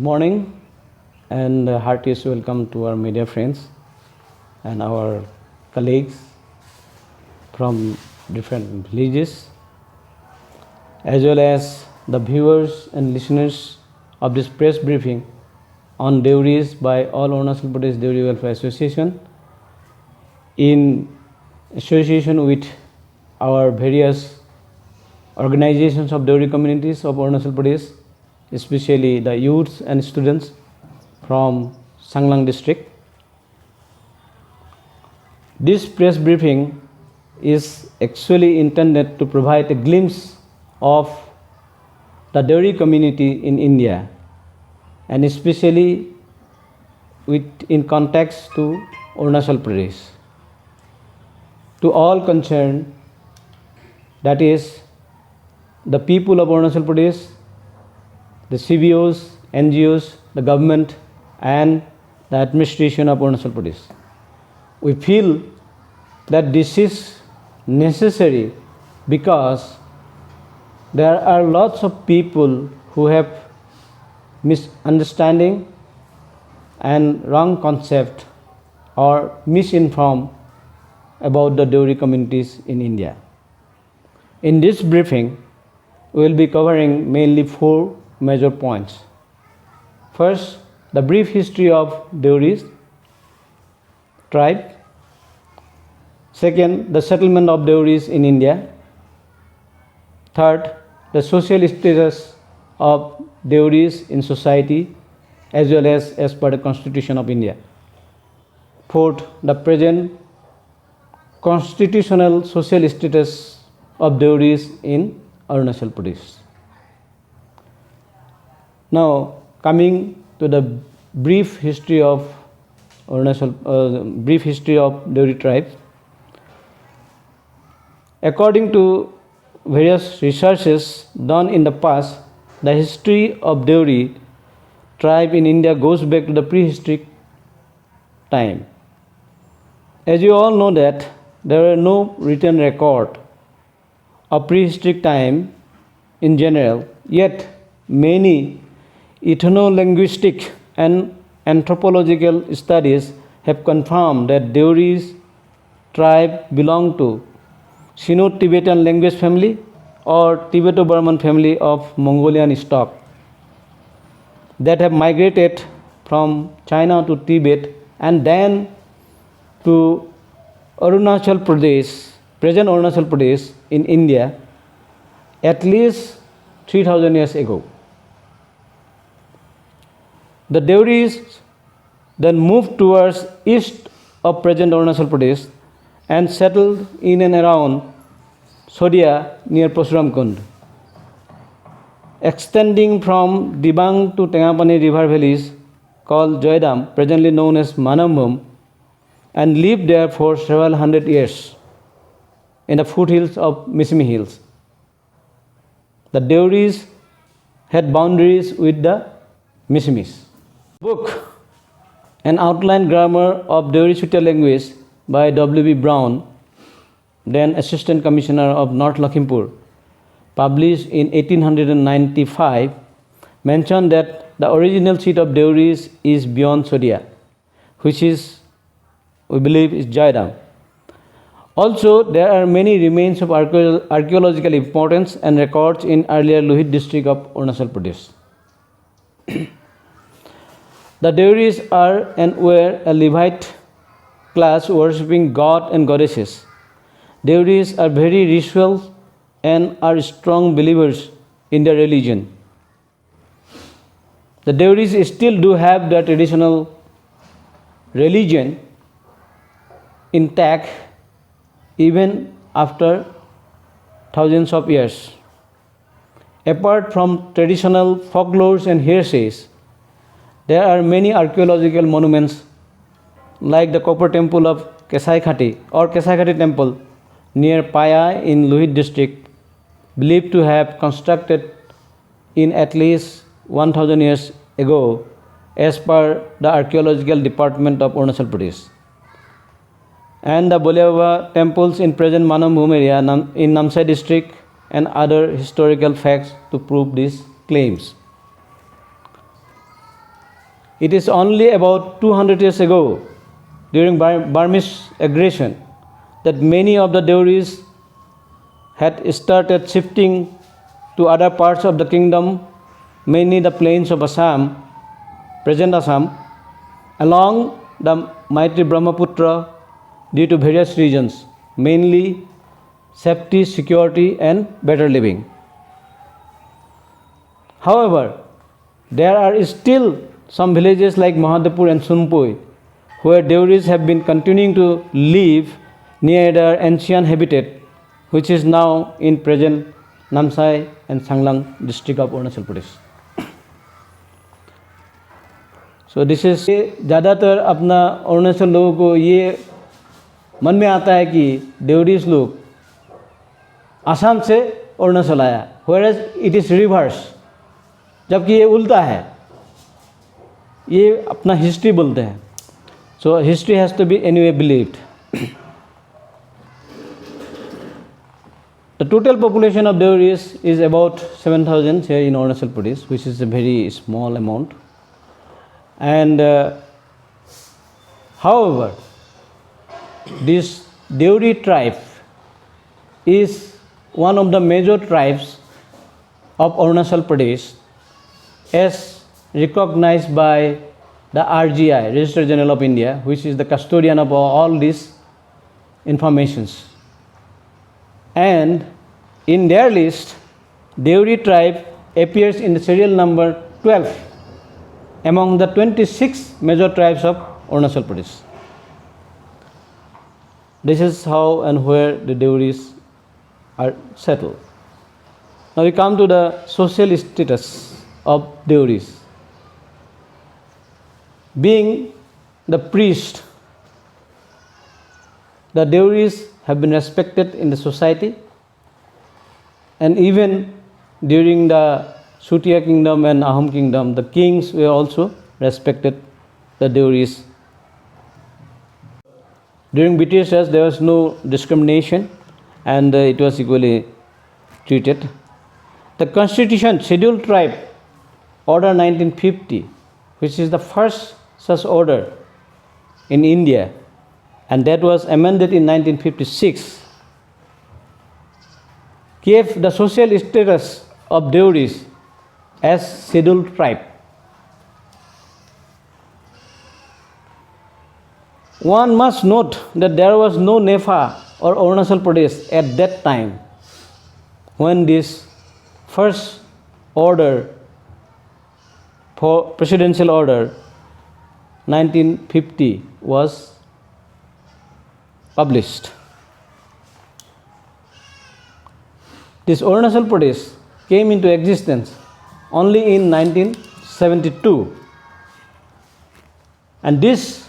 morning and heartiest welcome to our media friends and our colleagues from different villages, as well as the viewers and listeners of this press briefing on Deoris by All Arunachal Pradesh Deori Welfare Association in association with our various organizations of Deori communities of Arunachal Pradesh, especially the youths and students from Sanglang district. This press briefing is actually intended to provide a glimpse of the Deori community in India, and especially in context to Arunachal Pradesh. To all concerned, that is the people of Arunachal Pradesh, the CBOs, NGOs, the government and the administration of Arunachal Pradesh. We feel that this is necessary because there are lots of people who have misunderstanding and wrong concept or misinformed about the Deori communities in India. In this briefing, we will be covering mainly 4 major points. First, the brief history of Deori tribe. Second, the settlement of Deoris in India. Third, the social status of Deoris in society as well as per the Constitution of India. Fourth, the present constitutional social status of Deoris in Arunachal Pradesh. Now, coming to the brief history of Deori tribe. According to various researches done in the past, the history of Deori tribe in India goes back to the prehistoric time. As you all know that there are no written record of prehistoric time in general, yet many ethno-linguistic and anthropological studies have confirmed that Deori's tribe belonged to Sino-Tibetan language family or Tibeto-Burman family of Mongolian stock that have migrated from China to Tibet and then to Arunachal Pradesh, present Arunachal Pradesh in India at least 3000 years ago. The Deoris then moved towards east of present Arunachal Pradesh and settled in and around Sodia near Parsuram Kund, extending from Dibang to Tengapani river valleys called Joydam, presently known as Manambhum, and lived there for several hundred years in the foothills of Misimi Hills. The Deoris had boundaries with the Misimis. Book, An Outline Grammar of Deori Shutia Language by W.B. Brown, then Assistant Commissioner of North Lakhimpur, published in 1895, mentioned that the original seat of Deoris is beyond Sodia, which is, we believe, is Jaidam. Also, there are many remains of archaeological importance and records in earlier Lohit district of Arunachal Pradesh. The Deoris are and were a Levite class worshipping god and goddesses. Deoris are very ritual and are strong believers in their religion. The Deoris still do have their traditional religion intact even after thousands of years. Apart from traditional folklores and hearsays, there are many archaeological monuments like the copper temple of Kesai Khati or Kesai Khati temple near Paya in Lohit district, believed to have constructed in at least 1000 years ago as per the archaeological department of Arunachal Pradesh. And the Boleava temples in present Manambhum area in Namsai district and other historical facts to prove these claims. It is only about 200 years ago, during Burmese aggression, that many of the Deoris had started shifting to other parts of the kingdom, mainly the plains of Assam, present Assam, along the mighty Brahmaputra due to various reasons, mainly safety, security, and better living. However, there are still some villages like Mahadepur and Sunpoi where Deoris have been continuing to live near their ancient habitat, which is now in present Namsai and Sanglang district of Arunachal Pradesh. So this is ज़्यादातर अपना अरुणाचल लोगों को ये मन में आता है कि देवरीज लोग आसाम से अरुणाचल आया, whereas it is reverse, जबकि ये उल्टा है, ये अपना हिस्ट्री बोलते हैं. So history has to be anyway believed. The total population of Deoris is about 7,000 here in Arunachal Pradesh, which is a very small amount. And however, this Deori tribe is one of the major tribes of Arunachal Pradesh as recognized by the RGI, Registrar General of India, which is the custodian of all these informations. And in their list, Deori tribe appears in the serial number 12 among the 26 major tribes of Arunachal Pradesh. This is how and where the Deoris are settled. Now we come to the social status of Deoris. Being the priest, the Deoris have been respected in the society, and even during the Sutiya kingdom and Ahom kingdom, the kings were also respected the Deoris. During British Raj, there was no discrimination and it was equally treated. The Constitution, Scheduled Tribe, Order 1950, which is the first such order in India, and that was amended in 1956, gave the social status of Deoris as scheduled tribe. One must note that there was no Nepha or Arunachal Pradesh at that time when this first order for presidential order 1950 was published. This Arunachal Pradesh came into existence only in 1972, and this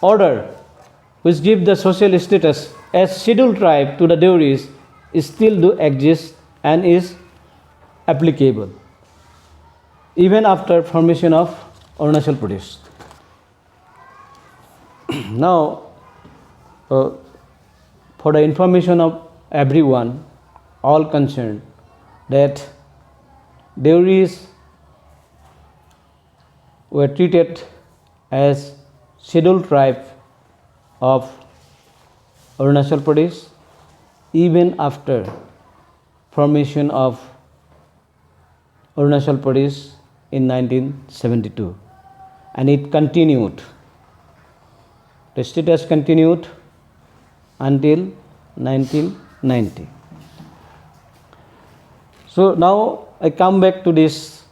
order, which gives the social status as scheduled tribe to the Deoris, still do exist and is applicable even after formation of Arunachal Pradesh. Now, for the information of everyone, all concerned, that Deoris were treated as scheduled tribe of Arunachal Pradesh even after formation of Arunachal Pradesh in 1972, and it continued. The status continued until 1990. So now I come back to this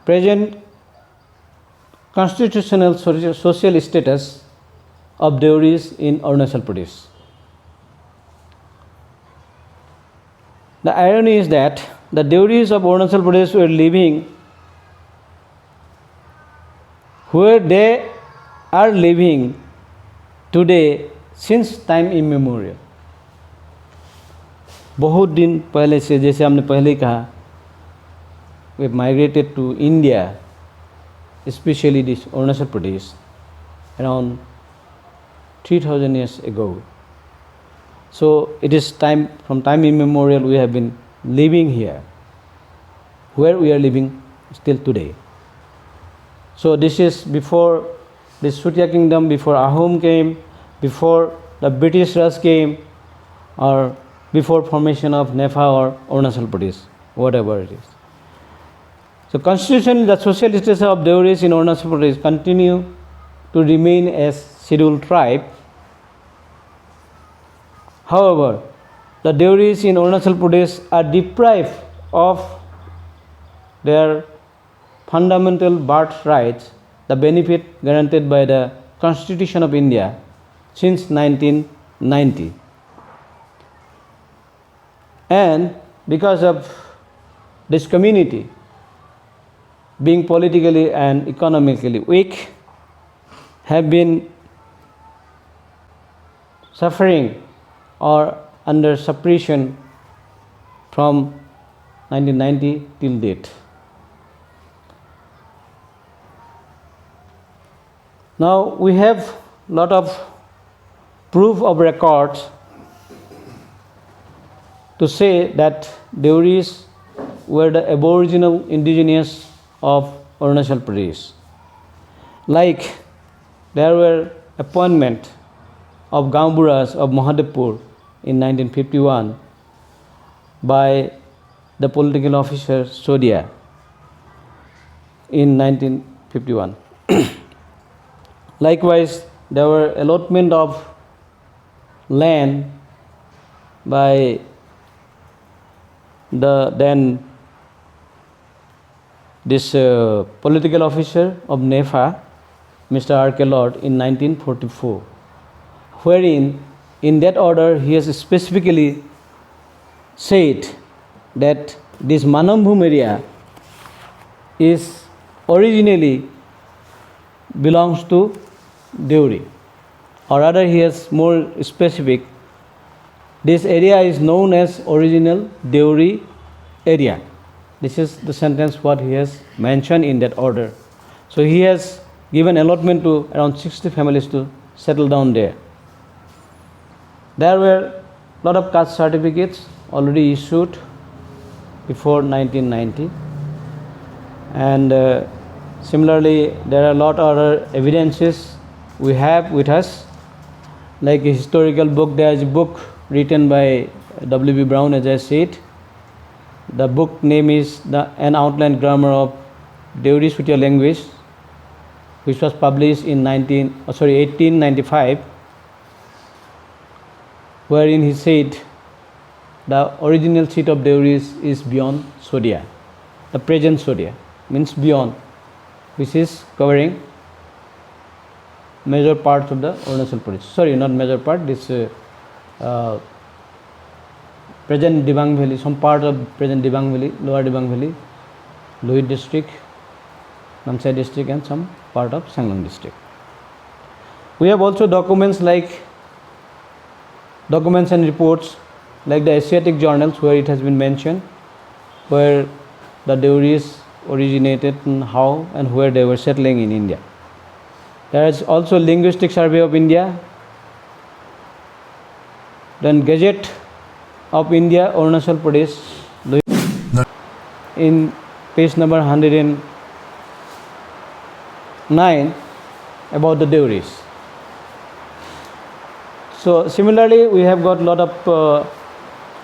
present constitutional social status of Deoris in Arunachal Pradesh. The irony is that the Deoris of Arunachal Pradesh were living where they are living today since time immemorial. बहुत दिन पहले से, जैसे हमने पहले ही कहा, we migrated to India, especially this Arunachal Pradesh, around 3,000 years ago. So it is time, from time immemorial we have been living here, where we are living still today. So this is before the Sutya kingdom, before Ahom came, before the British Raj came, or before formation of Nepal or Arunachal Pradesh, whatever it is. So constitutionally, the social status of Deoris in Arunachal Pradesh continue to remain as scheduled tribe. However, the Deoris in Arunachal Pradesh are deprived of their fundamental birth rights, the benefit granted by the Constitution of India since 1990. And because of this community being politically and economically weak, have been suffering or under suppression from 1990 till date. Now we have lot of proof of records to say that Deoris were the aboriginal indigenous of Arunachal Pradesh. Like there were appointment of Gamburas of Mahadevpur in 1951 by the political officer Sodia in 1951. Likewise, there were allotment of land by the then this political officer of NEFA, Mr. R.K. Lord, in 1944, wherein in that order he has specifically said that this Manambhum area is originally belongs to Deori, or rather he has more specific, this area is known as original Deori area. This is the sentence what he has mentioned in that order. So he has given allotment to around 60 families to settle down there. There were a lot of caste certificates already issued before 1990, and similarly there are a lot of other evidences we have with us, like a historical book. There is a book written by W.B. Brown, as I said. The book name is An Outline Grammar of Deori Sutya Language, which was published in 1895, wherein he said the original seat of Deori is beyond Sodia. The present Sodia means beyond, which is covering major parts of the Arunachal Pradesh. Sorry, not major part, this present Dibang Valley, some part of present Dibang Valley, Lower Dibang Valley, Lohit district, Namsai district, and some part of Sanglam district. We have also documents and reports like the Asiatic journals, where it has been mentioned where the Deoris originated and how and where they were settling in India. There is also Linguistic Survey of India, then Gazette of India, Arunachal Pradesh, in page number 109 about the Deoris. So similarly, we have got a lot of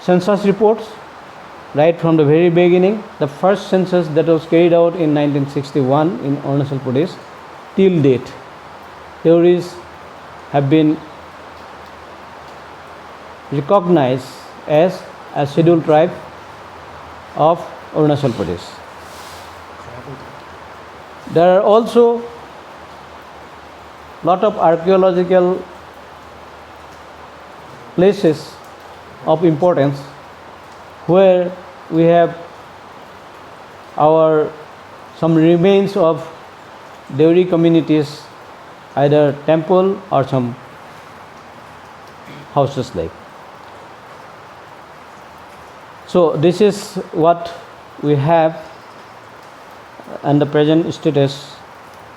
census reports right from the very beginning. The first census that was carried out in 1961 in Arunachal Pradesh till date, Deoris have been recognized as a scheduled tribe of Arunachal Pradesh. There are also lot of archaeological places of importance where we have some remains of Deori communities, either temple or some houses like. So this is what we have and the present status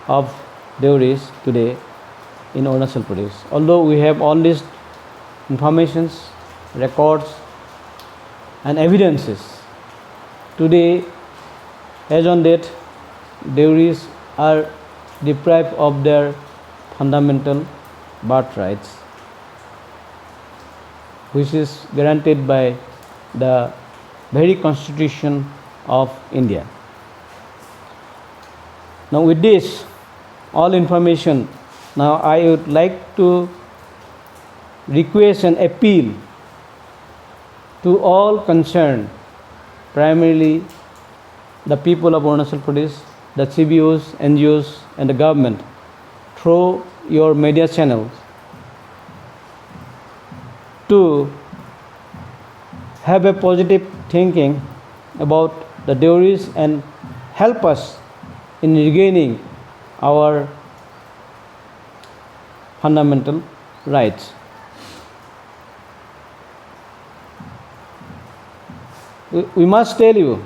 of Deoris today in Arunachal Pradesh. Although we have all these informations, records and evidences, today as on date Deoris are deprived of their fundamental birthrights, which is guaranteed by the very constitution of India. Now with this all information, now I would like to request and appeal to all concerned, primarily the people of Arunachal Pradesh, the CBOs, NGOs and the government, through your media channels, to have a positive thinking about the Deoris and help us in regaining our fundamental rights. We must tell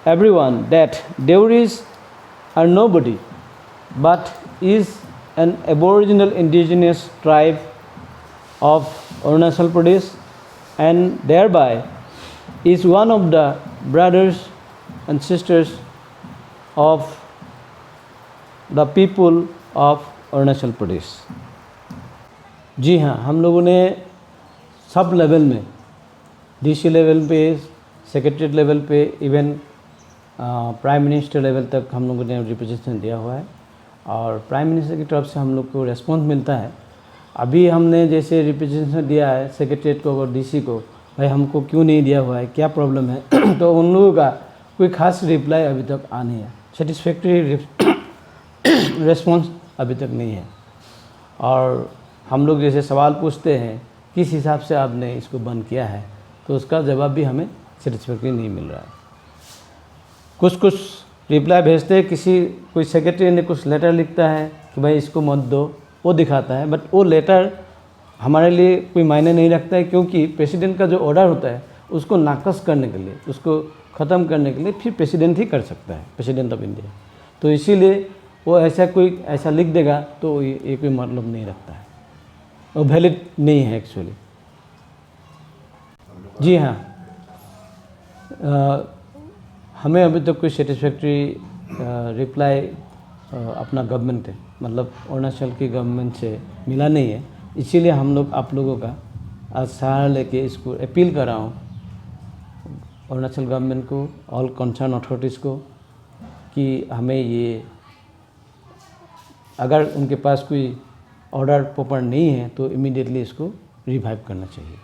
everyone that Deoris are nobody but is an aboriginal indigenous tribe of Arunachal Pradesh, and thereby is one of the brothers and sisters of the people of Arunachal Pradesh. जी हाँ, हम लोगों ने sub level में, DC level पे, secretariat level पे, even prime minister level तक हम लोगों ने रिप्रेजेंटेशन दिया हुआ है और प्राइम मिनिस्टर की तरफ से हम लोग को रेस्पॉन्स मिलता है। अभी हमने जैसे रिप्रेजेंटेशन दिया है सेक्रेटरीट को और डीसी को, भाई हमको क्यों नहीं दिया हुआ है, क्या प्रॉब्लम है तो उन लोगों का कोई खास रिप्लाई अभी तक आ नहीं है, सेटिस्फैक्ट्री रेस्पॉन्स अभी तक नहीं है। और हम लोग जैसे सवाल पूछते हैं किस हिसाब से आपने इसको बंद किया है, तो उसका जवाब भी हमें सेटिस्फैक्ट्री नहीं मिल रहा है। कुछ रिप्लाई भेजते हैं, कोई सेक्रेटरी ने कुछ लेटर लिखता है कि भाई इसको मत दो, वो दिखाता है, बट वो लेटर हमारे लिए कोई मायने नहीं रखता है, क्योंकि प्रेसिडेंट का जो ऑर्डर होता है उसको नाकस करने के लिए, उसको ख़त्म करने के लिए फिर प्रेसिडेंट ही कर सकता है, प्रेसिडेंट ऑफ इंडिया। तो इसीलिए वो ऐसा लिख देगा तो ये कोई मतलब नहीं रखता है, वो वैलिड नहीं है एक्चुअली। जी हाँ, हमें अभी तक कोई सेटिस्फैक्ट्री रिप्लाई अपना गवर्नमेंट है, मतलब अरुणाचल की गवर्नमेंट से मिला नहीं है। इसीलिए हम लोग आप लोगों का आज सहारा लेके इसको अपील कर रहा हूँ अरुणाचल गवर्नमेंट को, ऑल कंसर्न अथॉरिटीज़ को, कि हमें ये, अगर उनके पास कोई ऑर्डर प्रॉपर नहीं है तो इमीडिएटली इसको रिवाइव करना चाहिए।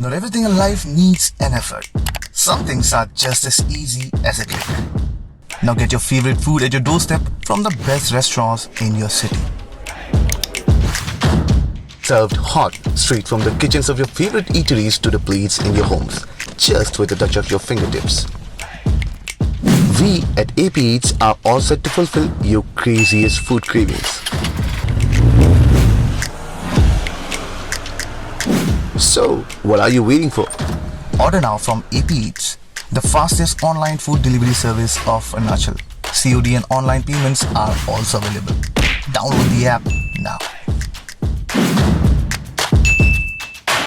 Not everything in life needs an effort. Some things are just as easy as a click. Now get your favorite food at your doorstep from the best restaurants in your city. Served hot, straight from the kitchens of your favorite eateries to the plates in your homes, just with a touch of your fingertips. We at APDWA are all set to fulfill your craziest food cravings. So, what are you waiting for? Order now from APDWA, the fastest online food delivery service of Arunachal. COD and online payments are also available. Download the app now.